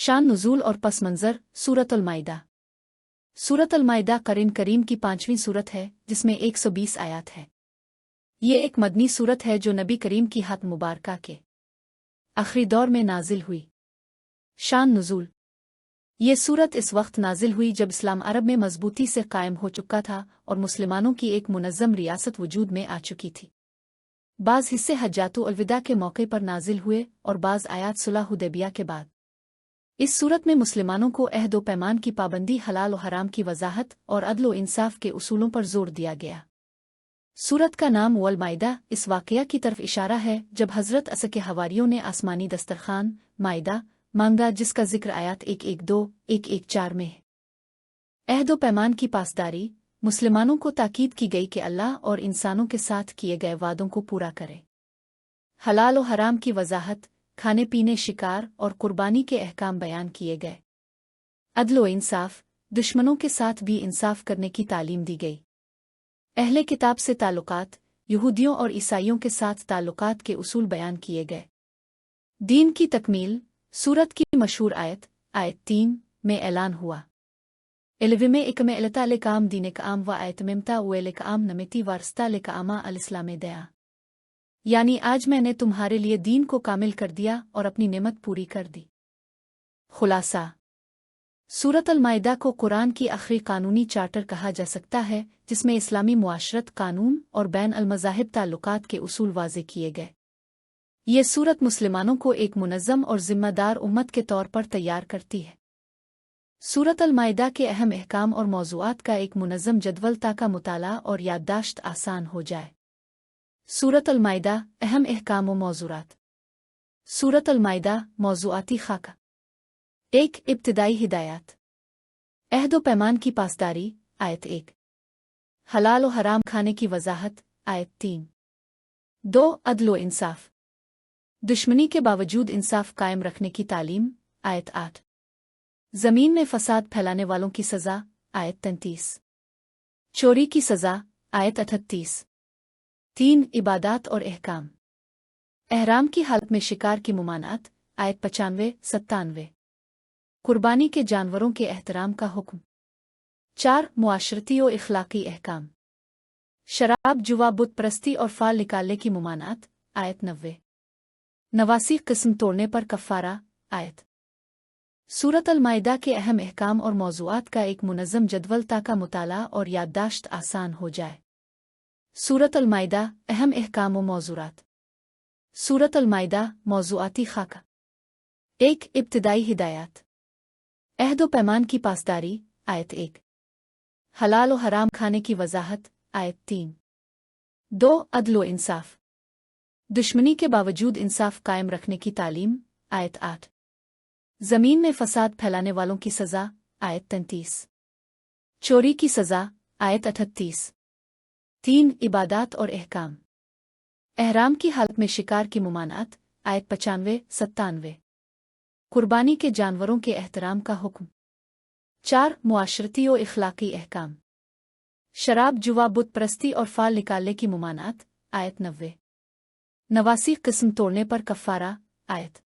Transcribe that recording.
शान नुज़ूल और पस मंज़र सूरत अल-माइदा। सूरत अल-माइदा कुरान करीम की 5वीं सूरत है जिसमें 120 आयत है। ये एक मदनी सूरत है जो नबी करीम की हत मुबारका के आखिरी दौर में नाजिल हुई। शान नुज़ूल। ये सूरत इस वक्त नाजिल हुई जब इस्लाम अरब में मजबूती से कायम हो चुका था और मुसलमानों की एक मुनज़्ज़म रियासत वजूद में आ चुकी थी। बाज़ हिस्से हज्जातुल अलविदा के मौके पर नाजिल हुए और बाज़ आयात सुलह हुदैबिया के बाद। इस सूरत में मुसलमानों को अहद व पैमान की पाबंदी, हलाल और हराम की वजाहत और अदल व इंसाफ के उसूलों पर जोर दिया गया। सूरत का नाम वल माइदा इस वाक़या की तरफ इशारा है जब हज़रत अस के हवारियों ने आसमानी दस्तरखान माइदा मांगा, जिसका जिक्र आयात 112-114 में है। अहद व पैमान की पासदारी, मुसलमानों को ताकीद की गई कि अल्लाह और इंसानों के साथ किए गए वादों को पूरा करे। हलाल और हराम की वजाहत, खाने पीने, शिकार और कुर्बानी के अहकाम बयान किए गए। अदल व इंसाफ, दुश्मनों के साथ भी इंसाफ करने की तालीम दी गई। अहले किताब से ताल्लुकात, यहूदियों और ईसाइयों के साथ ताल्लुकात के उसूल बयान किए गए। दीन की तकमील, सूरत की मशहूर आयत 3 में ऐलान हुआ। इल्विमे इकमे अलता लेकाम दीन काम व आयतमिमता वे लेकाम नमिती वारस्ता लेकामा अल-इस्लाम दया, यानी आज मैंने तुम्हारे लिए दीन को कामिल कर दिया और अपनी नेमत पूरी कर दी। खुलासा। सूरत अल-माइदा को कुरान की आखिरी कानूनी चार्टर कहा जा सकता है जिसमें इस्लामी मुआशरत कानून और बैन अल-मज़ाहिब ताल्लुकात के उसूल वाज़े किए गए। ये सूरत मुसलमानों को एक मुनज़्ज़म और ज़िम्मेदार उम्मत के तौर पर तैयार करती है। सूरत अल-माइदा के अहम अहकाम और मौज़ूआत का एक मुनज़्ज़म जदवल ताकि मुताला और याददाश्त आसान हो जाए। सूरत अल-माइदा अहम अहकाम व मौज़ूआत। सूरत अल-माइदा मौज़ूआती खाका। 1. इब्तिदाई हिदायत। अहद व पैमान की पासदारी आयत 1। हलाल व हराम खाने की वजाहत आयत 3। 2. अदल व इंसाफ, दुश्मनी के बावजूद इंसाफ कायम रखने की तालीम आयत 8। ज़मीन में फसाद फैलाने वालों की सज़ा आयत 33। चोरी की सज़ा आयत 38। 3. इबादात और अहकाम। एहराम की हालत में शिकार की मुमानात आयत 95-97। कुर्बानी के जानवरों के एहतराम का हुक्म। 4. मुआशरती और इखलाकी अहकाम। शराब, जुआ, बुत परस्ती और फाल निकालने की मुमानात आयत 90। 89 किस्म तोड़ने पर कफ़ारा आयत। सूरत अल-माइदा के अहम अहकाम और मौज़ूआत का एक मुनज़्ज़म जदवल ताकि मुताला और याददाश्त आसान हो जाए। सूरत अल-माइदा अहम अहकाम व मौज़ूआत। सूरत अल-माइदा मौज़ूआती खाका। 1. इब्तिदाई हिदायत। अहद व पैमान की पासदारी आयत 1। हलाल व हराम खाने की वजाहत आयत 3। 2. अदल व इंसाफ, दुश्मनी के बावजूद इंसाफ कायम रखने की तालीम आयत 8। ज़मीन में फसाद फैलाने वालों की सज़ा आयत 33। चोरी की सज़ा आयत 38। 3. इबादात और अहकाम। एहराम की हालत में शिकार की मुमानात आयत 95-97। कुर्बानी के जानवरों के एहतराम का हुक्म। 4. मुआशरती और इखलाकी अहकाम। शराब, जुआ, बुत परस्ती और फाल निकालने की मुमानात आयत 90। 89 किस्म तोड़ने पर कफ़ारा आयत।